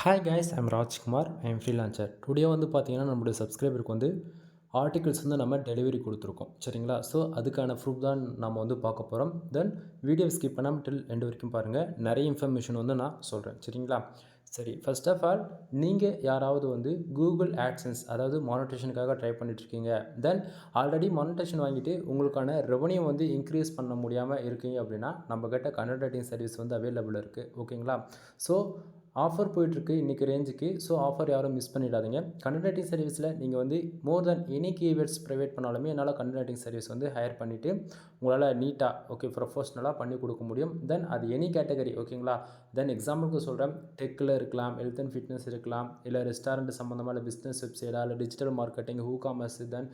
Hi guys, I'm Rajkumar. I'm freelancer. Today வந்து பார்த்தீங்கன்னா, நம்மளுடைய சப்ஸ்கிரைபருக்கு வந்து ஆர்டிகல்ஸ் வந்து நம்ம டெலிவரி கொடுத்துருக்கோம். சரிங்களா? ஸோ அதுக்கான ப்ரூஃப் தான் நம்ம வந்து பார்க்க போகிறோம். தென் வீடியோ ஸ்கிப் பண்ணாமல் டில் எண்டு வரைக்கும் பாருங்கள். நிறைய இன்ஃபர்மேஷன் வந்து நான் சொல்கிறேன். சரிங்களா? சரி, ஃபர்ஸ்ட் ஆஃப் ஆல் நீங்கள் யாராவது வந்து கூகுள் ஆட்சன்ஸ் அதாவது மானிட்டேஷனுக்காக ட்ரை பண்ணிட்டுருக்கீங்க. தென் ஆல்ரெடி மானிட்டேஷன் வாங்கிட்டு உங்களுக்கான ரெவன்யூ வந்து இன்க்ரீஸ் பண்ண முடியாமல் இருக்கீங்க அப்படின்னா, நம்ம கிட்ட கண்டென்ட் ரைட்டிங் சர்வீஸ் வந்து அவைலபிள் இருக்குது. ஓகேங்களா? ஸோ ஆஃபர் போயிட்டுருக்கு இன்றைக்கி ரேஞ்சுக்கு. ஸோ ஆஃபர் யாரும் மிஸ் பண்ணிடாதீங்க. கண்டென்ட் ரைட்டிங் சர்வீஸில் நீங்கள் வந்து மோர் தென் எனி கீவேர்ட்ஸ் ப்ரைவேட் பண்ணாலுமே என்னால் கண்டென்ட் ரைட்டிங் சர்வீஸ் வந்து ஹையர் பண்ணிவிட்டு உங்களால் நீட்டாக ப்ரொஃபஷ்னலாக பண்ணி கொடுக்க முடியும். தென் அது எனி கேட்டகரி. ஓகேங்களா? தென் எக்ஸாம்பிளுக்கு சொல்கிறேன், டெக்கில் இருக்கலாம், ஹெல்த் அண்ட் ஃபிட்னஸ் இருக்கலாம், இல்லை ரெஸ்டாரண்ட் சம்மந்தமாக, இல்லை பிஸ்னஸ் வெப்சைடாக, இல்லை டிஜிட்டல் மார்க்கெட்டிங், காமர்ஸ், தென்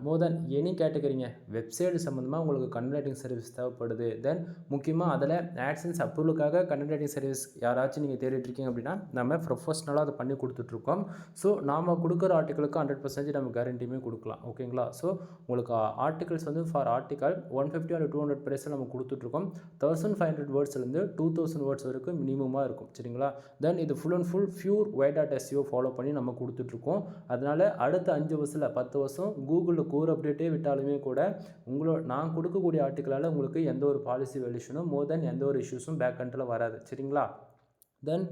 மோர் தென் எனி கேட்டகரிங்க. வெப்சைட் சம்மந்தமாக உங்களுக்கு கண்டென்ட் ரைட்டிங் சர்வீஸ் தேவைப்படுது. தென் முக்கியமாக அதில் ஆட்சன்ஸ் அப்ரூவலுக்காக கண்டென்ட் ரைட்டிங் சர்வீஸ் யாராச்சும் நீங்கள் தேடிட்டுருக்கீங்க அப்படின்னா நம்ம ப்ரொஃபஷ்னலாக அதை பண்ணி கொடுத்துட்ருக்கோம். ஸோ நாம் கொடுக்குற ஆர்டிக்கலுக்கு 100% நம்ம கேரண்டியுமே கொடுக்கலாம். ஓகேங்களா? ஸோ உங்களுக்கு ஆர்டிகல்ஸ் வந்து ஃபார் ஆர்டிக்கல் 150 or 200 ப்ரைஸில் நம்ம கொடுத்துட்ருக்கோம். 1500 வேர்ட்ஸ்லேருந்து 2000 வேர்ட்ஸ் வரைக்கும் மினிமமாக இருக்கும். சரிங்களா? தென் இது full and full pure white SEO follow பண்ணி நம்ம கொடுத்துட்ருக்கோம். அதனால் அடுத்த 5 வருஷத்தில் 10 வருஷம் கூகுளில் கோர் அப்டேட்டே விட்டாலுமே கூட நான் கொடுக்கக்கூடிய ஆர்டிக்கலால் உங்களுக்கு எந்த ஒரு பாலிசி வேல்யூஷனும் மோர் தென் எந்த ஒரு இஷ்யூஸும் பேக் கண்ட்டில் வராது. சரிங்களா? தென்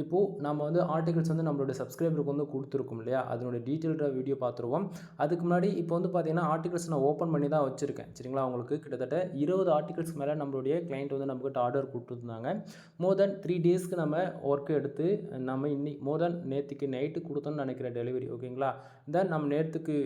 இப்போது நம்ம வந்து ஆர்டிகல்ஸ் வந்து நம்மளுடைய சப்ஸ்கிரைபருக்கு வந்து கொடுத்துருக்கோம் இல்லையா, அதனுடைய டீட்டெயில்டாக வீடியோ பார்த்துருவோம். அதுக்கு முன்னாடி இப்போ வந்து பார்த்தீங்கன்னா ஆர்டிகல்ஸ் நான் ஓப்பன் பண்ணி தான் வச்சுருக்கேன். சரிங்களா? அவங்களுக்கு கிட்டத்தட்ட 20 ஆர்டிகல்ஸ் மேலே நம்மளுடைய கிளைண்ட் வந்து நம்மக்கிட்ட ஆர்டர் கொடுத்துருந்தாங்க. மோர் தென் 3 டேஸ்க்கு நம்ம ஒர்க்கு எடுத்து நம்ம மோர் தென் நேற்றுக்கு நைட்டு கொடுத்தோன்னு நினைக்கிறேன் டெலிவரி. ஓகேங்களா? தென் நம்ம நேற்றுக்கு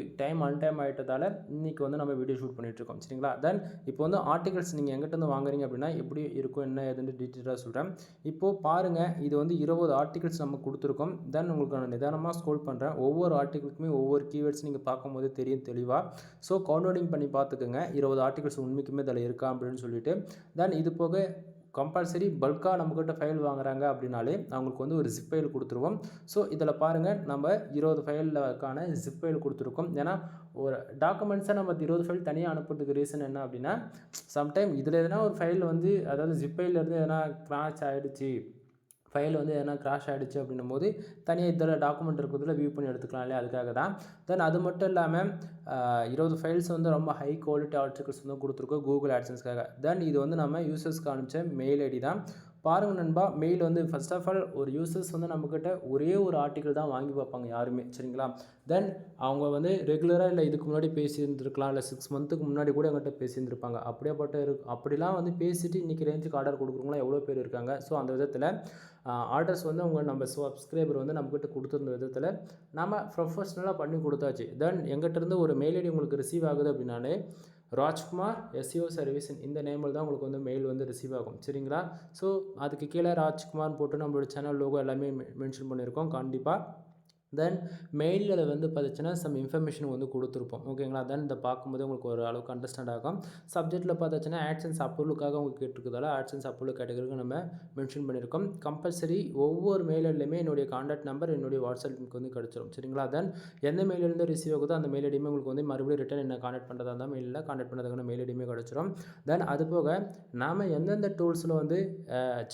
அன்டைம் ஆகிட்டதால் இன்றைக்கி வந்து நம்ம வீடியோ ஷூட் பண்ணிகிட்ருக்கோம். சரிங்களா? தென் இப்போ வந்து ஆர்டிகல்ஸ் நீங்கள் எங்கிட்ட வந்து வாங்குறீங்க அப்படின்னா எப்படி இருக்கும் என்ன ஏதுன்னு டீட்டெயிலாக சொல்கிறேன். இப்போது பாருங்கள், இது வந்து 20 ஆர்டிகல்ஸ் நம்ம கொடுத்துருக்கோம். தென் உங்களுக்கு நான் நிதானமாக ஸ்க்ரோல் பண்ணுறேன். ஒவ்வொரு ஆர்டிகலுக்குமே ஒவ்வொரு கீவேர்ட்ஸ் நீங்கள் பார்க்கும்போது தெரியும் தெளிவாக. ஸோ கவுன்லோடிங் பண்ணி பார்த்துக்குங்க 20 ஆர்டிகல்ஸ் உண்மைக்குமே இதில் இருக்கா அப்படின்னு சொல்லிட்டு. தென் இது போக கம்பல்சரி பல்காக நம்மக்கிட்ட ஃபைல் வாங்குறாங்க அப்படின்னாலே அவங்களுக்கு வந்து ஒரு ஜிப் ஃபைல் கொடுத்துருவோம். ஸோ இதில் பாருங்கள், நம்ம 20 ஃபைலுக்கான ஜிப் ஃபைல் கொடுத்துருக்கோம். ஏன்னா ஒரு டாக்குமெண்ட்ஸை நம்ம 20 ஃபைல் தனியாக அனுப்புறதுக்கு ரீசன் என்ன அப்படின்னா, சம்டைம் இதில் எதனா ஒரு ஃபைல் வந்து அதாவது ஜிப் ஃபைல்லேருந்து எதனா கிராஷ் ஆகிடுச்சு, ஃபைல் வந்து எதனா கிராஷ் ஆகிடுச்சு அப்படின்னும் போது தனியாக இதில் டாக்குமெண்ட் இருக்கிறதுல வியூ பண்ணி எடுத்துக்கலாம் இல்லையா, அதுக்காக தான். தென் அது மட்டும் இல்லாமல் 20 ஃபைல்ஸ் வந்து ரொம்ப ஹை குவாலிட்டி ஆர்டிகல்ஸ் வந்து கொடுத்துருக்கோம் கூகுள் ஆட்சன்ஸ்க்காக. தென் இது வந்து நம்ம யூசர்ஸ்க்கு அனுப்பிச்ச மெயில் ஐடி தான். பாருங்கள் நண்பா, மெயில் வந்து ஃபர்ஸ்ட் ஆஃப் ஆல் ஒரு யூசர்ஸ் வந்து நம்மக்கிட்ட ஒரே ஒரு ஆர்டிக்கல் தான் வாங்கி பார்ப்பாங்க யாருமே. சரிங்களா? தென் அவங்க வந்து ரெகுலராக இல்லை இதுக்கு முன்னாடி பேசியிருந்துருக்கலாம், இல்லை 6 மந்த்துக்கு முன்னாடி கூட எங்கிட்ட பேசியிருந்திருப்பாங்க. அப்படிலாம் வந்து பேசிவிட்டு இன்றைக்கி ரேஞ்சுக்கு ஆர்டர் கொடுக்குறவங்களாம் எவ்வளோ பேர் இருக்காங்க. ஸோ அந்த விதத்தில் ஆர்டர்ஸ் வந்து நம்ம சப்ஸ்கிரைபர் வந்து நம்மக்கிட்ட கொடுத்துருந்த விதத்தில் நம்ம ப்ரொஃபஷ்னலாக பண்ணி கொடுத்தாச்சு. தென் எங்கிட்டேருந்து ஒரு மெயில் ஐடி உங்களுக்கு ரிசீவ் ஆகுது அப்படின்னாலே ராஜ்குமார் எஸ்இஓ சர்வீஸ் இந்த நேமில் தான் உங்களுக்கு வந்து மெயில் வந்து ரிசீவ் ஆகும். சரிங்களா? ஸோ அதுக்கு கீழே ராஜ்குமார் போட்டு நம்மளோட சேனல் லோகோ எல்லாமே மென்ஷன் பண்ணியிருக்கோம் கண்டிப்பாக. தென் மெயிலில் வந்து பார்த்துச்சுன்னா சம் இன்ஃபர்மேஷன் வந்து கொடுத்துருப்போம். ஓகேங்களா? தென் இதை பார்க்கும்போது உங்களுக்கு ஒரு அளவுக்கு அண்டர்ஸ்டாண்ட் ஆகும். சப்ஜெக்ட்டில் பார்த்தாச்சுன்னா ஆட்சன்ஸ் அப்ரூவலுக்காக உங்களுக்கு கேட்டிருக்கிறதால ஆட்சன்ஸ் அப்ரூவல் கேட்டகரிக்கு நம்ம மென்ஷன் பண்ணியிருக்கோம். கம்பல்சரி ஒவ்வொரு மெயிலையுமே என்னுடைய கான்டாக்ட் நம்பர், என்னுடைய வாட்ஸ்அப் லிங்க் வந்து கிடச்சிரும். சரிங்களா? தென் எந்த மெயிலிருந்து ரிசீவ் ஆகுதோ அந்த மெயில் ஐடியுமே உங்களுக்கு வந்து மறுபடியும் ரிட்டன் என்ன கான்டாக்ட் பண்ணுறதா இருந்தால் மெயிலில் கான்டாக்ட் பண்ணுறதுக்கான மெயில் ஐடியுமே கிடச்சிரும். தென் அது போக நாம் எந்தெந்த டூல்ஸில் வந்து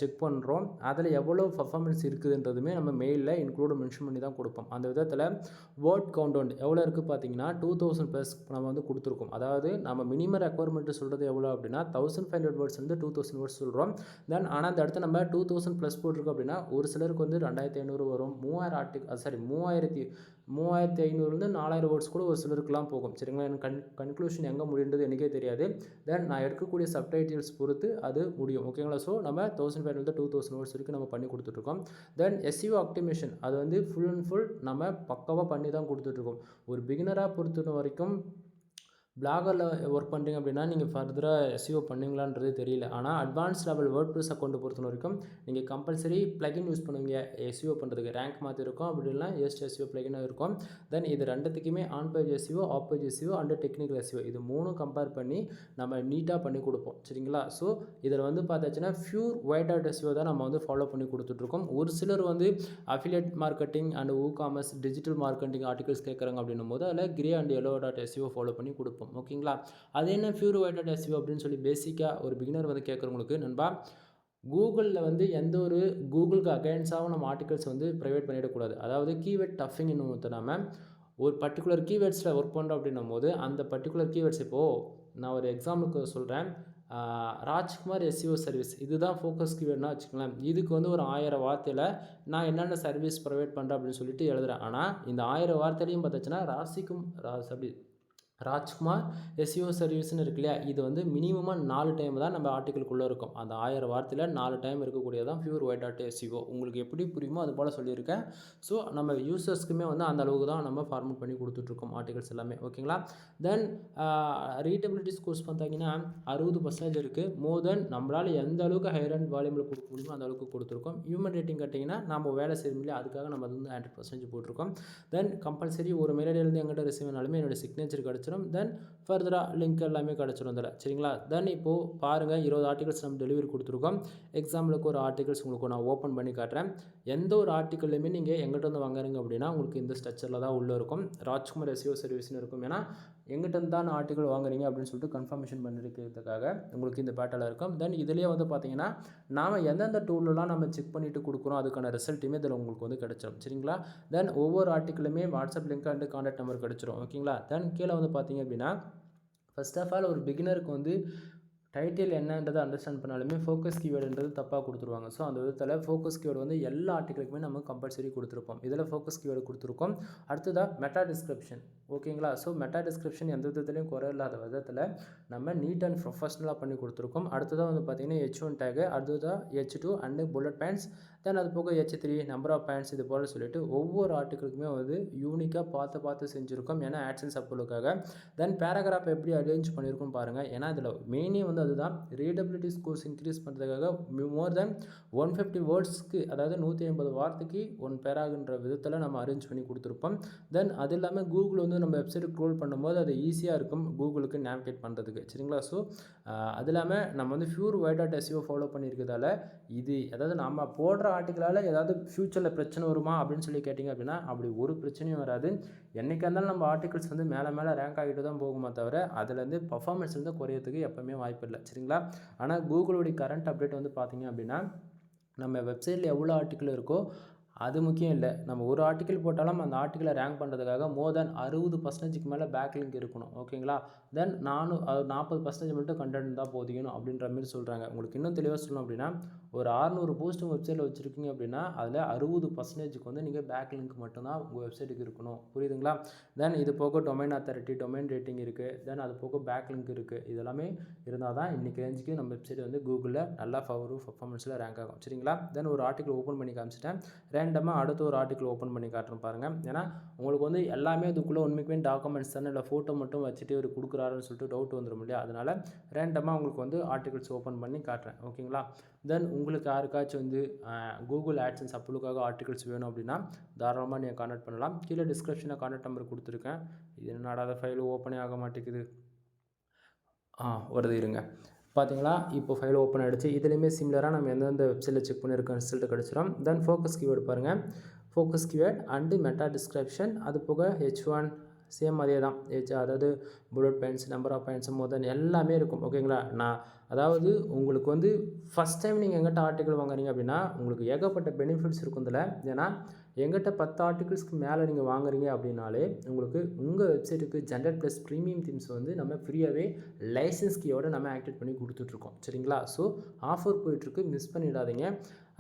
செக் பண்ணுறோம், அதில் எவ்வளோ பர்ஃபார்மன்ஸ் இருக்குதுன்றதுமே நம்ம மெயிலில் இன்க்ளூட் மென்ஷன் பண்ணி தான் கொடுப்போம். அந்த விதத்தில் வேர்ட் கவுண்ட் எவ்வளோ இருக்குது பார்த்தீங்கன்னா 2000+ நம்ம வந்து கொடுத்துருக்கோம். அதாவது நம்ம மினிமம் ரெக்குவயர்மெண்ட் சொல்கிறது எவ்வளோ அப்படின்னா 1500 வேர்ட்ஸ் வந்து 2000 வேர்ட்ஸ் சொல்கிறோம். தென் ஆனால் அந்த இடத்துல நம்ம 2000+ போட்டிருக்கோம் அப்படின்னா ஒரு சிலருக்கு வந்து 2500 வரும், 3500 4000 வேர்ட்ஸ் கூட ஒரு சிலருக்குலாம் போகும். சரிங்களா? எனக்கு கன்க்ளூஷன் எங்கே முடியுன்றது எனக்கே தெரியாது. தென் நான் எடுக்கக்கூடிய சப்டைட்டில்ஸ் பொறுத்து அது முடியும். ஓகேங்களா? ஸோ நம்ம 1500 2000 வேர்ட்ஸ் வரைக்கும் நம்ம பண்ணி கொடுத்துட்ருக்கோம். தென் எஸ்இஓ ஆப்டிமேஷன் அது வந்து ஃபுல் அண்ட் ஃபுல் நம்ம பக்காவாக பண்ணி தான் கொடுத்துட்ருக்கோம். ஒரு பிகினராக பொறுத்த வரைக்கும் பிளாகரில் ஒர்க் பண்ணுறீங்க அப்படின்னா நீங்கள் ஃபர்தராக எஸ்இஓ பண்ணுவீங்களான்றது தெரியல. ஆனால் அட்வான்ஸ் லெவல் வேர்ட்ப்ரெஸ் அக்கௌண்ட் பொறுத்த வரைக்கும் நீங்கள் கம்பல்சரி பிளகின் யூஸ் பண்ணுவீங்க எஸ்இஓ பண்ணுறதுக்கு. ரேங்க் மாற்றி இருக்கும், அப்படி இல்லைனா எஸ்இஓ பிளகினாக இருக்கும். தென் இது ரெண்டுத்துக்குமே on page SEO, off page SEO and technical SEO இது 3 கம்பேர் பண்ணி நம்ம நீட்டாக பண்ணி கொடுப்போம். சரிங்களா? ஸோ இதில் வந்து பார்த்தாச்சுன்னா பியூர் வைட் எஸ்இஓ தான் நம்ம வந்து ஃபாலோ பண்ணி கொடுத்துட்ருக்கோம். ஒரு சிலர் வந்து affiliate marketing and commerce digital marketing articles கேட்குறாங்க அப்படின்னும் போது அதில் grey and yellow SEO follow பண்ணி கொடுப்போம். ஓகேங்களா? அது என்ன பியூர் வைட் எஸ்இஓ அப்படின்னு சொல்லி பேசிக்காக ஒரு பிகினர் வந்து கேட்குறவங்களுக்கு நண்பா, கூகுளில் வந்து எந்த ஒரு கூகுளுக்கு அகைன்ஸ்டாகவும் நம்ம ஆர்டிகல்ஸ் வந்து ப்ரைவேட் பண்ணிடக்கூடாது. அதாவது கீவேர்ட் டஃபிங் இன்னும் நம்ம ஒரு பர்டிகுலர் கீவேர்ட்ஸில் ஒர்க் பண்ணுறோம் அப்படின்னும் போது அந்த பர்டிகுலர் கீவேர்ட்ஸ் இப்போது நான் ஒரு எக்ஸாம்பிளுக்கு சொல்கிறேன். ராஜ்குமார் எஸ்இஓ சர்வீஸ் இதுதான் ஃபோக்கஸ் கீவேர்ட்னா வச்சுக்கலாம். இதுக்கு வந்து ஒரு 1000 வார்த்தையில் நான் என்னென்ன சர்வீஸ் ப்ரொவைட் பண்ணுறேன் அப்படின்னு சொல்லிட்டு எழுதுகிறேன். ஆனால் இந்த 1000 வார்த்தையிலையும் பார்த்துச்சுன்னா ராஜ்குமார் எஸ்இஓ சர்வீஸ்னு இருக்கு இல்லையா, இது வந்து மினிமமாக 4 டைம் தான் நம்ம ஆர்டிக்கலுக்குள்ளே இருக்கும். அந்த 1000 வார்த்தையில் 4 டைம் இருக்கக்கூடியதான் பியூர் ஒயிட் டாட் எஸ்இஓ. உங்களுக்கு எப்படி புரியுமோ அது போல் சொல்லியிருக்கேன். ஸோ நம்ம யூசர்ஸ்க்குமே வந்து அந்த அளவுக்கு தான் நம்ம ஃபார்மேட் பண்ணி கொடுத்துட்ருக்கோம் ஆர்டிகல்ஸ் எல்லாமே. ஓகேங்களா. தென் ரீடபிலிட்டி ஸ்கோர்ஸ் பார்த்தீங்கன்னா 60% இருக்குது. மோர் தென் நம்மளால் எந்த அளவுக்கு ஹையர் அண்ட் வால்யூமில் கொடுக்க முடியுமோ அந்த அளவுக்கு கொடுத்துருக்கோம். ஹியூமன் ரேட்டிங் கட்டிங்கன்னா நம்ம வேலை செய்யும் இல்லையா, அதுக்காக நம்ம அது வந்து 100% போட்டிருக்கோம். தென் கம்பல்சரி ஒரு மெயிலேருந்து எங்கிட்ட ரிசீவ் ஆனாலுமே என்னோடய சிக்னேச்சர் கிடச்சிரும். தென் ஃபர்தராக லிங்க் எல்லாமே கிடச்சிரும் இதில். சரிங்களா. தென் இப்போது பாருங்கள் 20 ஆர்டிகல்ஸ் நம்ம டெலிவரி கொடுத்துருக்கோம். எக்ஸாம்பிளுக்கு ஒரு ஆர்டிகல்ஸ் உங்களுக்கு நான் ஓப்பன் பண்ணி காட்டுறேன். எந்த ஒரு ஆர்டிக்கல்லையுமே நீங்கள் எங்கிட்ட வந்து வாங்குறீங்க அப்படின்னா உங்களுக்கு இந்த ஸ்ட்ரக்சரில் தான் உள்ளே இருக்கும். ராஜ்குமார் எஸ்இஓ சர்வீஸ்னு இருக்கும். ஏன்னா எங்கிட்ட தான் ஆர்டிக்கல் வாங்குறீங்க அப்படின்னு சொல்லிட்டு கன்ஃபர்மேஷன் பண்ணிருக்கிறதுக்காக உங்களுக்கு இந்த பேட்டரில் இருக்கும். தென் இதுலேயே வந்து பார்த்தீங்கன்னா நாம் எந்தெந்த டூலெலாம் நம்ம செக் பண்ணிவிட்டு கொடுக்குறோம் அதுக்கான ரிசல்ட்டுமே இதில் உங்களுக்கு வந்து கிடச்சிரும். சரிங்களா. தென் ஒவ்வொரு ஆர்டிக்கலுமே WhatsApp link and contact number கிடச்சிரும். ஓகேங்களா. தென் கீழே வந்து பார்த்தீங்க அப்படின்னா ஃபர்ஸ்ட் ஆஃப் ஆல் ஒரு பிகினருக்கு வந்து டைட்டில் என்னன்றதை அண்டர்ஸ்டாண்ட் பண்ணாலுமே ஃபோக்கஸ் கீவேர்டுன்றது தப்பாக கொடுத்துருவாங்க. ஸோ அந்த விதத்தில் ஃபோக்கஸ் கீவேர்டு வந்து எல்லா ஆர்டிகளுக்குமே நம்ம கம்பல்சரி கொடுத்துருப்போம். இதில் ஃபோக்கஸ் கீவேர்டு கொடுத்துருக்கோம். அடுத்ததாக மெட்டா டிஸ்கிரிப்ஷன். ஓகேங்களா. ஸோ மெட்டா டிஸ்கிரிப்ஷன் எந்த விதத்துலையும் குறை இல்லாத விதத்தில் நம்ம நீட் அண்ட் ப்ரொஃபஷனலாக பண்ணி கொடுத்துருக்கோம். அடுத்ததாக வந்து பார்த்திங்கன்னா H1 டேகு, அடுத்ததாக H2 அண்டு புல்லட் பாயிண்ட்ஸ், தென் அது போக H3 நம்பர் ஆஃப் பாயிண்ட்ஸ், இது போல் சொல்லிட்டு ஒவ்வொரு ஆர்டிகளுக்குமே வந்து யூனிக்காக பார்த்து செஞ்சுருக்கோம். ஏன்னா ஆட்சன்ஸ் அப்ரூவலுக்காக. தென் பேராகிராஃப் எப்படி அரேஞ்ச் பண்ணியிருக்கோம் பாருங்கள். ஏன்னா இதில் மெயினே வந்து அதுதான் ரீடபிலிட்டி ஸ்கோர்ஸ் இன்க்ரீஸ் பண்ணுறதுக்காக மோர் தென் 150 வேர்ட்ஸ்க்கு, அதாவது 150 வார்த்தைக்கு 1 பேராகின்ற விதத்தில் நம்ம அரேஞ்ச் பண்ணி கொடுத்துருப்போம். தென் அது இல்லாமல் கூகுள் வந்து நம்ம வெப்சைட் க்ரோல் பண்ணும்போது அது ஈஸியாக இருக்கும் கூகுளுக்கு நேவிகேட் பண்ணுறதுக்கு. சரிங்களா. ஸோ அது இல்லாமல் நம்ம வந்து pure white dot SEO follow பண்ணியிருக்கிறதால இது, அதாவது நம்ம போடுற ஆர்டிக்கலால் ஏதாவது ஃப்யூச்சரில் பிரச்சனை வருமா அப்படின்னு சொல்லி கேட்டிங்க அப்படின்னா அப்படி ஒரு பிரச்சனையும் வராது. என்றைக்காக இருந்தாலும் நம்ம ஆர்டிகல்ஸ் வந்து மேலே ரேங்க் ஆகிட்டு தான் போகுமா தவிர அதுலேருந்து பர்ஃபார்மன்ஸ் வந்து குறையிறதுக்கு எப்போவுமே வாய்ப்பு இல்லை. சரிங்களா. ஆனால் கூகுளுடைய கரண்ட் அப்டேட் வந்து பார்த்திங்க அப்படின்னா நம்ம வெப்சைட்டில் எவ்வளோ ஆர்டிக்கல் இருக்கோ அது முக்கியம் இல்லை. நம்ம ஒரு ஆர்டிக்கல் போட்டாலும் அந்த ஆர்டிக்கலை ரேங்க் பண்ணுறதுக்காக மோர் தென் 60% மேலே பேக் லிங்க் இருக்கணும். ஓகேங்களா. தென் 40% மட்டும் கண்டென்ட் தான் போதிக்கணும் அப்படின்ற மாதிரி சொல்கிறாங்க. உங்களுக்கு இன்னும் தெளிவாக சொல்லணும் அப்படின்னா ஒரு 600 போஸ்ட் உங்கள் வெப்சைட்டில் வச்சுருக்கீங்க அப்படின்னா அதில் 60%க்கு வந்து நீங்கள் பேக் லிங்க் மட்டும்தான் உங்கள் வெப்சைட்டுக்கு இருக்கணும். புரியுதுங்களா. தென் இது போக டொமைன் அத்தாரிட்டி, டொமைன் ரேட்டிங் இருக்குது. தென் அது போக பேக் லிங்க் இருக்குது. இதெல்லாமே இருந்தால் தான் இன்றைக்கி ரேஞ்சுக்கு நம்ம வெப்சைட் வந்து கூகுளில் நல்லா பர்ஃபார்மன்ஸில் ரேங்க் ஆகும். சரிங்களா. தென் ஒரு ஆர்டிக்கல் ஓப்பன் பண்ணி காமிச்சிட்டேன். ரேண்டமாக அடுத்த ஒரு ஆர்டிக்கல் ஓப்பன் பண்ணி காட்டுறேன் பாருங்கள். ஏன்னா உங்களுக்கு வந்து எல்லாமே அதுக்குள்ளே உண்மைக்குமே டாக்குமெண்ட்ஸ் தானே, இல்லை ஃபோட்டோ மட்டும் வச்சுட்டு ஒரு கொடுக்குறாருன்னு சொல்லிட்டு டவுட் வந்துடும் இல்லையா. அதனால் ரேண்டமாக உங்களுக்கு வந்து ஆர்டிகல்ஸ் ஓப்பன் பண்ணி காட்டுறேன். ஓகேங்களா. தென் உங்களுக்கு யாருக்காச்சும் வந்து கூகுள் ஆட்சன்ஸ் அப்ரூவலுக்காக ஆர்டிகல்ஸ் வேணும் அப்படின்னா தாராளமாக நீங்கள் கான்டாக்ட் பண்ணலாம். கீழே டிஸ்கிரிப்ஷனில் கான்டாக்ட் நம்பர் கொடுத்துருக்கேன். இது என்னடா ஃபைல் ஓப்பனே ஆக மாட்டேங்குது. வருது இருங்க. பார்த்தீங்களா. இப்போ ஃபைல் ஓப்பன் ஆகிடுச்சு. இதுலேயுமே சிமிலராக நம்ம எந்தெந்த வெப்சைட்டில் செக் பண்ணியிருக்கோம் ரிசல்ட் கிடச்சிடும். தென் ஃபோக்கஸ் கீவேர்டு பாருங்கள். Focus keyword and meta description, அது போக H1 சேம் அதே தான். அதாவது bullet points, number of points, more then எல்லாமே இருக்கும். ஓகேங்களா. அதாவது உங்களுக்கு வந்து ஃபஸ்ட் டைம் நீங்கள் எங்கிட்ட ஆர்டிக்கல் வாங்குறீங்க அப்படின்னா உங்களுக்கு ஏகப்பட்ட பெனிஃபிட்ஸ் இருக்கும் இதில். ஏன்னா எங்கிட்ட 10 ஆர்டிகல்ஸ்க்கு மேலே நீங்கள் வாங்குறீங்க அப்படின்னாலே உங்களுக்கு உங்கள் வெப்சைட்டுக்கு ஜென்ரேட் ப்ளஸ் ப்ரீமியம் தீம்ஸ் வந்து நம்ம ஃப்ரீயாகவே லைசன்ஸ் கீயோடு நம்ம ஆக்டிவேட் பண்ணி கொடுத்துட்ருக்கோம். சரிங்களா. ஸோ ஆஃபர் போயிட்டுருக்கு, மிஸ் பண்ணிடாதீங்க.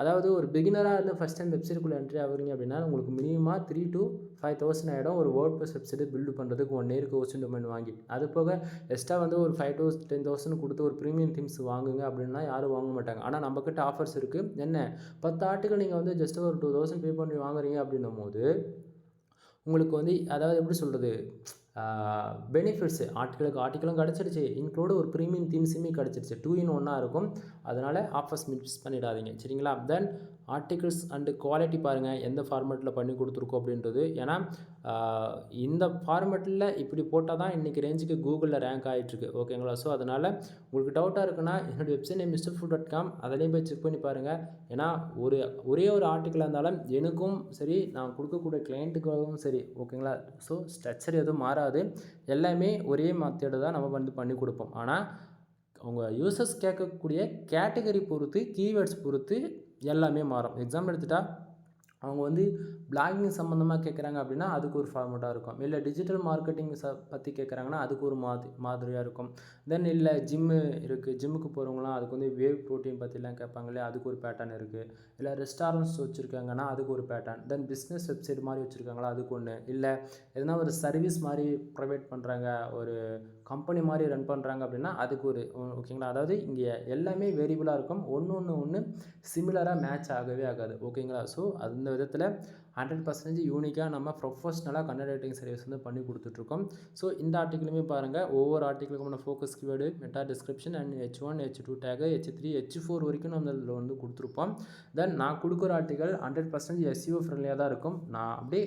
அதாவது ஒரு பிகினராக இருந்து ஃபஸ்ட் டைம் வெப்சைட்டுக்குள்ளே என்ட்ரி ஆகுறீங்க அப்படின்னா உங்களுக்கு மினிமமாக 3,000 to 5,000 ஆகிடும் ஒரு வேர்ட்ப்ரெஸ் வெப்சைட்டு பில்டு பண்ணுறதுக்கு 1 இயருக்கு ஹோஸ்டிங் டொமைன் வாங்கி. அது போக எக்ஸ்ட்ரா வந்து ஒரு 5,000 to 10,000 கொடுத்து ஒரு ப்ரீமியம் தீம்ஸ் வாங்குங்க அப்படின்னா யாரும் வாங்க மாட்டாங்க. ஆனால் நம்மக்கிட்ட ஆஃபர்ஸ் இருக்குது. என்ன 10 ஆர்டிக்கல் நீங்கள் வந்து ஜஸ்ட் ஒரு 2,000 பே பண்ணி வாங்குறீங்க அப்படின்னும் போது உங்களுக்கு வந்து அதாவது எப்படி சொல்கிறது, பெனிஃபிட்ஸு ஆர்டிக்கலும் கிடச்சிருச்சு, இன்க்ளூடு ஒரு ப்ரீமியம் தீம்ஸுமே கிடச்சிருச்சு. 2 in 1 இருக்கும். அதனால் ஆஃபர்ஸ் மிஸ் பண்ணிடாதீங்க. சரிங்களா. தென் ஆர்டிகல்ஸ் அண்டு குவாலிட்டி பாருங்கள் எந்த ஃபார்மேட்டில் பண்ணி கொடுத்துருக்கோம் அப்படின்றது. ஏன்னா இந்த ஃபார்மேட்டில் இப்படி போட்டால் தான் இன்றைக்கி ரேஞ்சுக்கு கூகுளில் ரேங்க் ஆகிட்டுருக்கு. ஓகேங்களா. ஸோ அதனால் உங்களுக்கு டவுட்டாக இருக்குன்னா என்னுடைய வெப்சைட் நேம் mrfood.com அதிலையும் போய் செக் பண்ணி பாருங்கள். ஏன்னா ஒரே ஒரு ஆர்டிக்கலாக இருந்தாலும் எனக்கும் சரி நான் கொடுக்கக்கூடிய கிளைண்ட்டுக்காகவும் சரி. ஓகேங்களா. ஸோ ஸ்ட்ரக்சர் எதுவும் மாறாது. எல்லாமே ஒரே மெத்தேடு தான் நம்ம வந்து பண்ணி கொடுப்போம். ஆனால் உங்கள் யூசர்ஸ் கேட்கக்கூடிய கேட்டகரி பொறுத்து, கீவேர்ட்ஸ் பொறுத்து எல்லாமே மாறும். எக்ஸாம்பிள் எடுத்துட்டா அவங்க வந்து பிளாகிங் சம்மந்தமாக கேட்குறாங்க அப்படின்னா அதுக்கு ஒரு ஃபார்மேட்டாக இருக்கும். இல்லை டிஜிட்டல் மார்க்கெட்டிங் பற்றி கேட்குறாங்கன்னா அதுக்கு ஒரு மாதிரியாக இருக்கும். தென் இல்லை ஜிம்மு இருக்குது, ஜிம்முக்கு போகிறவங்களாம் அதுக்கு வந்து வேவ் ப்ரோட்டீன் பற்றிலாம் கேட்பாங்க இல்லையா, அதுக்கு ஒரு பேட்டர்ன் இருக்குது. இல்லை ரெஸ்டாரண்ட்ஸ் வச்சுருக்காங்கன்னா அதுக்கு ஒரு பேட்டர்ன். தென் பிஸ்னஸ் வெப்சைட் மாதிரி வச்சுருக்காங்களா அதுக்கு ஒன்று. இல்லை எதனா ஒரு சர்வீஸ் மாதிரி ப்ரொவைட் பண்ணுறாங்க, ஒரு கம்பெனி மாதிரி ரன் பண்ணுறாங்க அப்படின்னா அதுக்கு ஒரு ஓகேங்களா. அதாவது இங்கே எல்லாமே வேரியபிளாக இருக்கும். ஒன்று சிமிலராக மேட்ச் ஆகவே ஆகாது. ஓகேங்களா. ஸோ அந்த விதத்தில் 100% யூனிக்காக நம்ம ப்ரொஃபஷ்னலாக கண்டென்ட் ரைட்டிங் சர்வீஸ் வந்து பண்ணி கொடுத்துட்ருக்கோம். ஸோ இந்த ஆர்டிக்கிளுமே பாருங்கள், ஒவ்வொரு ஆர்டிக்கிளுக்குமான focus keyword, meta description and H1 H2 tag, H3 H4 வரைக்கும் நம்ம இதில் வந்து கொடுத்துருப்போம். தென் நான் கொடுக்குற ஆர்டிக்கல் 100% SEO ஃப்ரெண்ட்லியாக தான் இருக்கும். நான் அப்படியே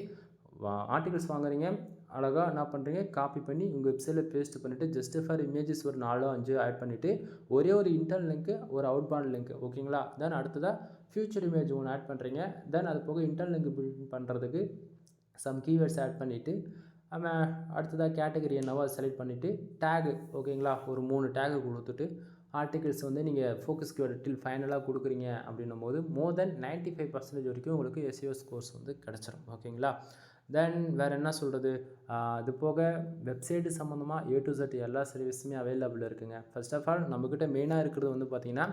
ஆர்டிகல்ஸ் வாங்குறீங்க, அழகாக என்ன பண்ணுறீங்க, காப்பி பண்ணி உங்கள் வெப்சைட்டில் பேஸ்ட் பண்ணிவிட்டு ஜஸ்ட் ஃபார் இமேஜஸ் ஒரு 4-5 ஆட் பண்ணிவிட்டு ஒரே ஒரு இன்டர்னல் லிங்க்கு, ஒரு அவுட் பாண்ட் லிங்க். ஓகேங்களா. தென் அடுத்ததாக ஃபியூச்சர் இமேஜ் ஒன்று ஆட் பண்ணுறீங்க. தென் அது போக இன்டர்னல் லிங்க் பில்ட் பண்ணுறதுக்கு சம் கீவேர்ட்ஸ் ஆட் பண்ணிவிட்டு நம்ம அடுத்ததாக கேட்டகரி என்னவோ அதை செலக்ட் பண்ணிவிட்டு டேகு, ஓகேங்களா, ஒரு 3 டேகு கொடுத்துட்டு ஆர்டிகல்ஸ் வந்து நீங்கள் ஃபோக்கஸ் கீவேர்டு டில் ஃபைனலாக கொடுக்குறீங்க அப்படின்னும் போது மோர் தென் 95% வரைக்கும் உங்களுக்கு SEO ஸ்கோர்ஸ் வந்து கிடச்சிரும். ஓகேங்களா. தென் வேறு என்ன சொல்கிறது, அது போக வெப்சைட்டு சம்மந்தமாக A to Z எல்லா சர்வீஸுமே அவைலபிள் இருக்குதுங்க. ஃபர்ஸ்ட் ஆஃப் ஆல் நம்மக்கிட்ட மெயினாக இருக்கிறது வந்து பார்த்திங்கன்னா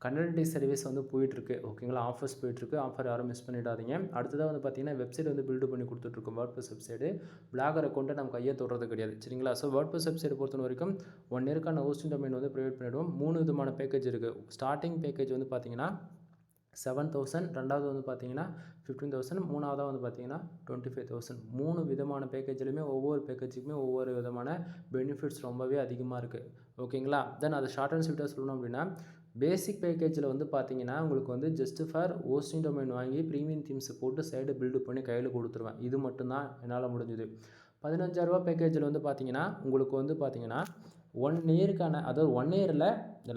கண்டென்ட் ரைட்டிங் சர்வீஸ் வந்து போயிட்டுருக்கு. ஓகேங்களா. ஆஃபர்ஸ் போயிட்டுருக்கு. ஆஃபர் யாரும் மிஸ் பண்ணிடாதீங்க. அடுத்ததாக வந்து பார்த்திங்கன்னா வெப்சைட் வந்து பில்டு பண்ணி கொடுத்துட்ருக்கோம். வேர்ட்ப்ரெஸ் வெப்சைட்டு பிளாகர் அக்கௌண்ட்டை நம்ம கையை தொடுறது கிடையாது. சரிங்களா. ஸோ வேர்ட்ப்ரெஸ் வெப்சைட் பொறுத்த வரைக்கும் 1 இயருக்கான ஹோஸ்டிங் டொமைன் வந்து ப்ரொவைட் பண்ணிவிடுவோம். 3 விதமான பேக்கேஜ் இருக்குது. ஸ்டார்டிங் பேக்கேஜ் வந்து பார்த்திங்கன்னா 7,000, ரெண்டாவது வந்து பார்த்தீங்கன்னா 15,000, மூணாவதாக வந்து பார்த்தீங்கன்னா 25,000. 3 விதமான பேக்கேஜ்லையுமே ஒவ்வொரு பேக்கேஜுக்குமே ஒவ்வொரு விதமான பெனிஃபிட்ஸ் ரொம்பவே அதிகமாக இருக்குது. ஓகேங்களா. தென் அதை ஷார்ட் அண்ட் ஸ்வீட்டாக சொல்லணும் அப்படின்னா பேசிக் பேக்கேஜில் வந்து பார்த்தீங்கன்னா உங்களுக்கு வந்து ஜஸ்ட் ஃபார் ஹோஸ்டிங் டொமைன் வாங்கி ப்ரீமியம் தீம்ஸ் போட்டு சைடு பில்டு பண்ணி கையில் கொடுத்துருவேன். இது மட்டும்தான் என்னால் முடிஞ்சுது. 15,000 பேக்கேஜில் வந்து பார்த்தீங்கன்னா உங்களுக்கு வந்து பார்த்தீங்கன்னா 1 இயருக்கான, அதாவது 1 இயரில்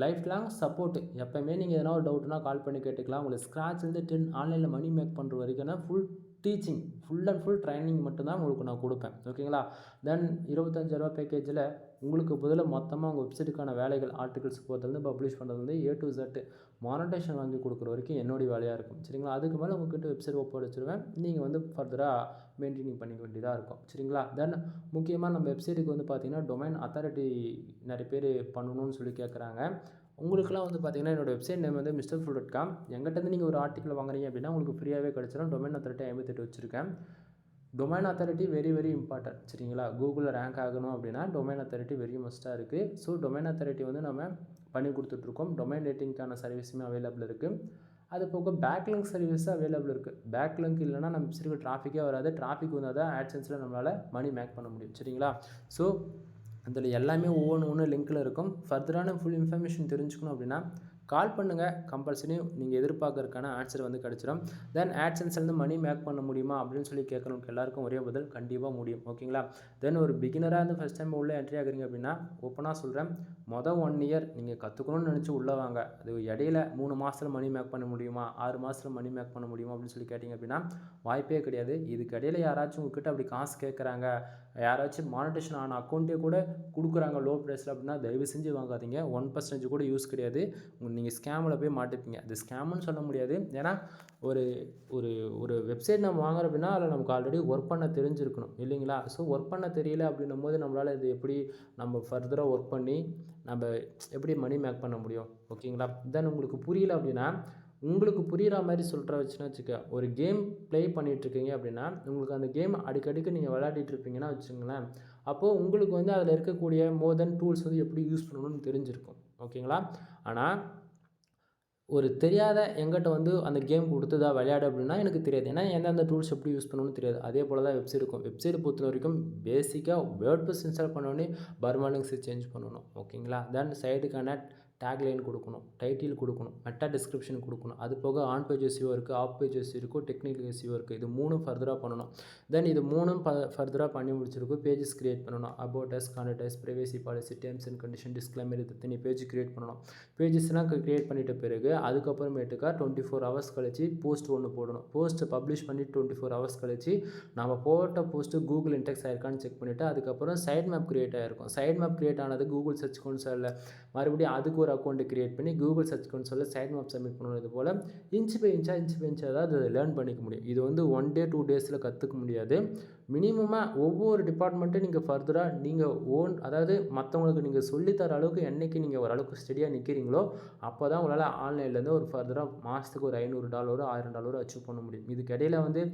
லைஃப் லாங் சப்போர்ட். எப்போயுமே நீங்கள் எதனா ஒரு டவுட்னா கால் பண்ணி கேட்டுக்கலாம். உங்களுக்கு ஸ்க்ராட்ச்லேருந்து 10 ஆன்லைனில் மணி மேக் பண்ணுற வரைக்கும் full teaching, full and full training மட்டும்தான் உங்களுக்கு நான் கொடுப்பேன். ஓகேங்களா. தென் 25,000 பேக்கேஜில் உங்களுக்கு பதிலாக மொத்தமாக உங்கள் வெப்சைட்டுக்கான வேலைகள், ஆர்டிகல்ஸ் போகிறதுலேருந்து பப்ளிஷ் பண்ணுறது வந்து A to Z மானிட்டேஷன் வாங்கி கொடுக்குற வரைக்கும் என்னுடைய வேலையாக இருக்கும். சரிங்களா. அதுக்கு மேலே உங்கள்கிட்ட வெப்சைட் ஒப்படைச்சிருவேன். நீங்கள் வந்து ஃபர்தராக மெயின்டைனிங் பண்ணிக்க வேண்டியதாக இருக்கும். சரிங்களா. தென் முக்கியமாக நம்ம வெப்சைட்டுக்கு வந்து பார்த்திங்கன்னா டொமைன் அத்தாரிட்டி நிறைய பேர் பண்ணணும்னு சொல்லி கேட்குறாங்க. உங்களுக்குலாம் வந்து பார்த்திங்கன்னா என்னோடய வெப்சைட் நேம் வந்து mrfull.com. எங்கிட்டேருந்து நீங்கள் ஒரு ஆர்டிக்கல் வாங்குறீங்க அப்படின்னா உங்களுக்கு ஃப்ரீயாகவே கிடச்சிடும். டொமைன் அத்தாரிட்டி 58 வச்சுருக்கேன். Domain authority very very important. சரிங்களா. கூகுளில் ரேங்க் ஆகணும் அப்படின்னா டொமைன் அத்தாரிட்டி வெரி மஸ்ட்டாக இருக்குது. ஸோ டொமைன் அத்தாரிட்டி வந்து நம்ம பண்ணி கொடுத்துட்ருக்கோம். டொமைன் ரேட்டிங்க்கான சர்வீஸுமே அவைலபிள் இருக்குது. அது போக பேக்லிங்க் சர்வீஸும் அவைலபிள் இருக்குது. பேக்லிங்க் இல்லைனா நம்ம வெப்சைட்டுக்கு டிராஃபிக்கே வராது. டிராஃபிக் வந்தால் தான் ஆட்சன்ஸில் நம்மளால் மணி மேக் பண்ண முடியும். சரிங்களா. ஸோ அதில் எல்லாமே ஒவ்வொன்று லிங்க்கில் இருக்கும். ஃபர்தரான ஃபுல் இன்ஃபர்மேஷன் தெரிஞ்சுக்கணும் அப்படின்னா கால் பண்ணுங்கள். கம்பல்சரி நீங்கள் எதிர்பார்க்கறதுக்கான ஆன்சர் வந்து கிடச்சிடும். தென் ஆட்சன்ஸ்லேருந்து மணி மேக் பண்ண முடியுமா அப்படின்னு சொல்லி கேட்குறவங்க எல்லாருக்கும் ஒரே பதில், கண்டிப்பாக முடியும். ஓகேங்களா. தென் ஒரு பிகினராக இருந்து ஃபஸ்ட் டைம் உள்ளே என்ட்ரி ஆகுறீங்க அப்படின்னா ஓப்பனாக சொல்கிறேன், மொதல் 1 இயர் நீங்கள் கற்றுக்கணும்னு நினச்சி உள்ளே வாங்க. அது இடையில 3 மாதத்தில் மணி மேக் பண்ண முடியுமா, 6 மாதத்தில் மணி மேக் பண்ண முடியுமா அப்படின்னு சொல்லி கேட்டிங்க அப்படின்னா வாய்ப்பே கிடையாது. இதுக்கு இடையில யாராச்சும் உங்ககிட்ட அப்படி காசு கேட்குறாங்க, யாராச்சும் மானிட்டேஷன் ஆன அக்கௌண்ட்டே கூட கொடுக்குறாங்க லோ ப்ரைஸில் அப்படின்னா தயவு செஞ்சு வாங்காதீங்க. 1% கூட யூஸ் கிடையாது. நீங்கள் ஸ்கேமில் போய் மாட்டிப்பீங்க. அது ஸ்கேமுன்னு சொல்ல முடியாது. ஏன்னா ஒரு ஒரு ஒரு வெப்சைட் நம்ம வாங்குறோம் அப்படின்னா அதில் நமக்கு ஆல்ரெடி ஒர்க் பண்ண தெரிஞ்சிருக்கணும் இல்லைங்களா. ஸோ ஒர்க் பண்ண தெரியல அப்படின்னும் போது நம்மளால் இது எப்படி நம்ம ஃபர்தராக ஒர்க் பண்ணி நம்ம எப்படி மணி மேக் பண்ண முடியும். ஓகேங்களா. தென் உங்களுக்கு புரியல அப்படின்னா உங்களுக்கு புரிகிற மாதிரி சொல்கிற வச்சுன்னா வச்சுக்க, ஒரு கேம் ப்ளே பண்ணிகிட்ருக்கீங்க அப்படின்னா உங்களுக்கு அந்த கேம் அடிக்கடிக்கு நீங்கள் விளையாடிட்டு இருப்பீங்கன்னா வச்சுங்களேன், அப்போது உங்களுக்கு வந்து அதில் இருக்கக்கூடிய மோர் தென் டூல்ஸ் வந்து எப்படி யூஸ் பண்ணணும்னு தெரிஞ்சிருக்கும். ஓகேங்களா. ஆனால் ஒரு தெரியாத எங்கிட்ட வந்து அந்த கேம் கொடுத்ததா விளையாடு அப்படின்னா எனக்கு தெரியாது. ஏன்னா எந்தெந்த டூல்ஸ் எப்படி யூஸ் பண்ணணும்னு தெரியாது. அதே போல் தான் வெப்சைட் இருக்கும். வெப்சைட் பொறுத்த வரைக்கும் பேசிக்காக வேர்ட்ப்ரெஸ் இன்ஸ்டால் பண்ணோடனே பர்மா லிங்க்ஸ் சேஞ்ச் பண்ணணும். ஓகேங்களா. தென் சைடுக்கான டேக்லைன் கொடுக்கணும், டைட்டில் கொடுக்கணும், மெட்டா டிஸ்கிரிப்ஷன் கொடுக்கணும். அது போக ஆன் பேஜ் எஸ்இஓ இருக்குது, ஆஃப் பேஜ் எஸ்இஓ இருக்கும், டெக்னிக்கல் எஸ்இஓ இருக்குது. இது 3 ஃபர்தராக பண்ணணும். தென் இது 3ம் ஃபர்தராக பண்ணி முடிச்சிருக்கும். பேஜஸ் கிரியேட் பண்ணணும். About us, contact as, privacy policy, terms and condition, disclaimer, இது தனி பேஜ் கிரியேட் பண்ணணும். பேஜஸ்லாம் கிரியேட் பண்ணிட்ட பிறகு அதுக்கப்புறமேட்டுக்கா 24 ஹவர்ஸ் கழிச்சு போஸ்ட் ஒன்று போடணும். போஸ்ட்டை பப்ளிஷ் பண்ணி 24 ஹவர்ஸ் கழிச்சு நம்ம போட்ட போஸ்ட்டு கூகுள் இன்டெக்ஸ் ஆயிருக்கான்னு செக் பண்ணிவிட்டு அதுக்கப்புறம் சைட் மேப் கிரியேட் ஆகிருக்கும். சைட் மேப் கிரியேட் ஆனது கூகுள் சர்ச் கன்சோலில் மறுபடியும் அதுக்கு ஒரு அக்கௌண்ட்டு கிரியேட் பண்ணி கூகுள் சர்ச் கன்சோலில் சைட் மேப் சப்மிட் பண்ணணும். இது போல் இன்ச் பை இன்ச்சாக தான் அது லேர்ன் பண்ணிக்க முடியும். இது வந்து 1 டே 2 டேஸில் கற்றுக்க முடியாது. மினிமமாக ஒவ்வொரு டிபார்ட்மெண்ட்டும் நீங்கள் ஃபர்தராக நீங்கள் அதாவது மற்றவங்களுக்கு நீங்கள் சொல்லித்தர அளவுக்கு என்றைக்கு நீங்கள் ஓரளவுக்கு ஸ்டடியாக நிற்கிறீங்களோ அப்போ தான் உங்களால் ஆன்லைன்லேருந்து ஒரு ஃபர்தராக மாதத்துக்கு ஒரு $500 $1000 அச்சீவ் பண்ண முடியும். இதுக்கு இடையில் வந்து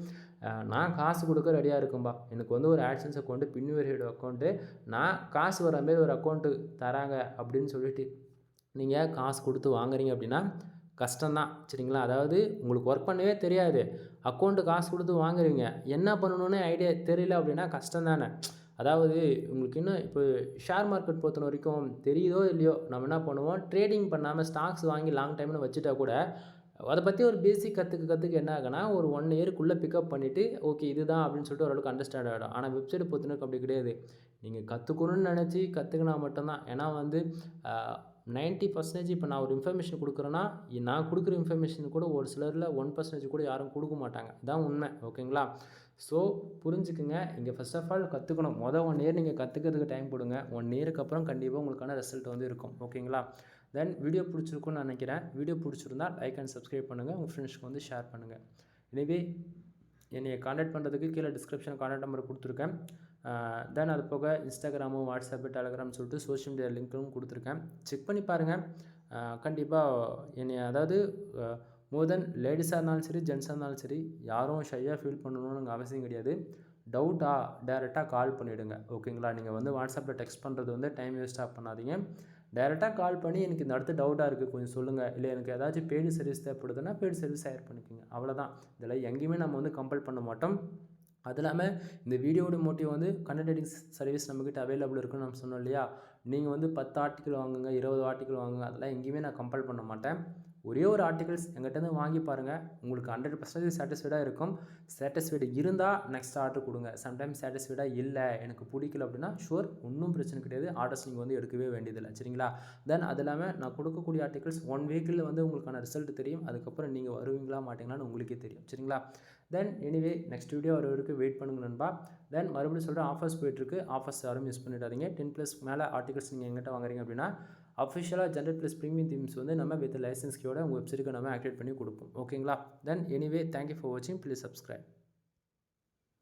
நான் காசு கொடுக்க ரெடியாக இருக்கும்பா, எனக்கு வந்து ஒரு ஆட்சன்ஸ் அக்கௌண்ட்டு, பின்வெரிஃபைடு அக்கௌண்ட்டு, நான் காசு வர மாரி ஒரு அக்கௌண்ட்டு தராங்க அப்படின்னு சொல்லிட்டு நீங்கள் காசு கொடுத்து வாங்குறீங்க அப்படின்னா கஷ்டம்தான். சரிங்களா? அதாவது உங்களுக்கு ஒர்க் பண்ணவே தெரியாது, அக்கௌண்ட்டு காசு கொடுத்து வாங்குறீங்க, என்ன பண்ணணும்னு ஐடியா தெரியல அப்படின்னா கஷ்டம் தானே. அதாவது உங்களுக்கு இன்னும் இப்போ ஷேர் மார்க்கெட் பொறுத்த வரைக்கும் தெரியுதோ இல்லையோ, நம்ம என்ன பண்ணுவோம், ட்ரேடிங் பண்ணாமல் ஸ்டாக்ஸ் வாங்கி லாங் டைம்னு வச்சுட்டா கூட அதை பற்றி ஒரு பேசிக் கற்றுக்க என்ன ஆகுனா ஒரு 1 இயருக்குள்ளே பிக்கப் பண்ணிவிட்டு ஓகே இதுதான் அப்படின்னு சொல்லிட்டு ஓரளவுக்கு அண்டர்ஸ்டாண்ட் ஆகிடும். ஆனால் வெப்சைட் பொறுத்தவரைக்கும் அப்படி கிடையாது. நீங்கள் கற்றுக்கணும்னு நினச்சி கற்றுக்கினா மட்டும்தான். ஏன்னா வந்து 90% இப்போ நான் ஒரு இன்ஃபர்மேஷன் கொடுக்குறேன்னா நான் கொடுக்குற இன்ஃபர்மேஷன் கூட ஒரு சிலரில் 1% கூட யாரும் கொடுக்க மாட்டாங்க. இதான் உண்மை. ஓகேங்களா? ஸோ புரிஞ்சுக்குங்க. இங்கே ஃபஸ்ட் ஆஃப் ஆல் கற்றுக்கணும். 1 இயர் நீங்கள் கற்றுக்கிறதுக்கு டைம் கொடுங்க. 1 இயருக்கு அப்புறம் கண்டிப்பாக உங்களுக்கான ரிசல்ட் வந்து இருக்கும். ஓகேங்களா? தென் வீடியோ பிடிச்சிருக்குன்னு நான் நினைக்கிறேன். வீடியோ பிடிச்சிருந்தா லைக் அண்ட் சப்ஸ்கிரைப் பண்ணுங்கள். உங்கள் ஃப்ரெண்ட்ஸ்க்கு வந்து ஷேர் பண்ணுங்கள். எனவே என்னை கான்டாக்ட் பண்ணுறதுக்கு கீழே டிஸ்கிரிப்ஷன் கான்டாக்ட் நம்பர் கொடுத்துருக்கேன். தென் அது போக இன்ஸ்டாகிராமு, வாட்ஸ்அப்பு, டெலகிராம் சொல்லிட்டு சோஷியல் மீடியா லிங்க்கும் கொடுத்துருக்கேன். செக் பண்ணி பாருங்கள். கண்டிப்பாக என்னை அதாவது மோர் தென் லேடிஸாக இருந்தாலும் சரி, ஜென்ஸாக இருந்தாலும் சரி, யாரும் ஷையாக ஃபீல் பண்ணணும்னு அவசியம் கிடையாது. டவுட்டா டைரெக்டாக கால் பண்ணிவிடுங்க. ஓகேங்களா? நீங்கள் வந்து வாட்ஸ்அப்பில் டெக்ஸ்ட் பண்ணுறது வந்து டைம் வேஸ்ட்டாக பண்ணாதீங்க. டைரெக்டாக கால் பண்ணி எனக்கு இந்த அடுத்த டவுட்டாக இருக்குது கொஞ்சம் சொல்லுங்கள், இல்லை எனக்கு ஏதாச்சும் பெய்டு சர்வீஸ் தேவைப்படுதுன்னா பெய்டு சர்வீஸ் ஹையர் பண்ணிக்கோங்க. அவ்வளோதான். இதெல்லாம் எங்கேயுமே நம்ம வந்து கம்பல் பண்ண மாட்டோம். அது இல்லாமல் இந்த வீடியோட மோட்டிவ் வந்து கண்டென்ட் ரைட்டிங் சர்வீஸ் நம்மக்கிட்ட அவைலபிள் இருக்குன்னு நம்ம சொன்னோம் இல்லையா? நீங்கள் வந்து 10 ஆர்டிக்கல் வாங்குங்க, 20 ஆர்டிக்கல் வாங்குங்க, அதெல்லாம் எங்கேயுமே நான் கம்பல் பண்ண மாட்டேன். ஒரே ஒரு ஆர்டிகல்ஸ் எங்கிட்டேருந்து வாங்கி பாருங்கள், உங்களுக்கு 100% சாட்டிஸ்ஃபைடாக இருக்கும். சாட்டிஸ்ஃபைடு இருந்தால் நெக்ஸ்ட் ஆர்டர் கொடுங்க. சம்டைம்ஸ் சாட்டிஸ்ஃபைடாக இல்லை, எனக்கு பிடிக்கல அப்படின்னா ஷுவர் ஒன்றும் பிரச்சனை கிடையாது, ஆர்டர்ஸ் நீங்கள் வந்து எடுக்கவே வேண்டியதில்லை. சரிங்களா? தென் அது இல்லாமல் நான் கொடுக்கக்கூடிய ஆர்டிகல்ஸ் 1 வீக்கில் வந்து உங்களுக்கான ரிசல்ட் தெரியும். அதுக்கப்புறம் நீங்கள் வருவீங்களா மாட்டீங்களான்னு உங்களுக்கே தெரியும். சரிங்களா? தென் எனிவே நெக்ஸ்ட் வீடியோ வர வரைக்கும் வெயிட் பண்ணுங்க நண்பா. தென் மறுபடியும் சொல்கிறேன், ஆஃபர்ஸ் போயிட்டுருக்கு. ஆஃபர்ஸ் யாரும் மிஸ் பண்ணிடாதீங்க. 10+ மேலே ஆர்டிகல்ஸ் நீங்கள் எங்கிட்ட வாங்குறீங்க அப்படின்னா அஃபிஷியலாக ஜென்ரேட்+ ப்ரீமியம் தீம்ஸ் வந்து நம்ம வித் லைசன்ஸ் கீயோட உங்கள் வெப்சைட்டுக்கு நம்ம ஆக்டிவேட் பண்ணி கொடுப்போம். ஓகேங்களா? தென் எனிவே தேங்க்யூ ஃபார் வாட்சிங். Please subscribe.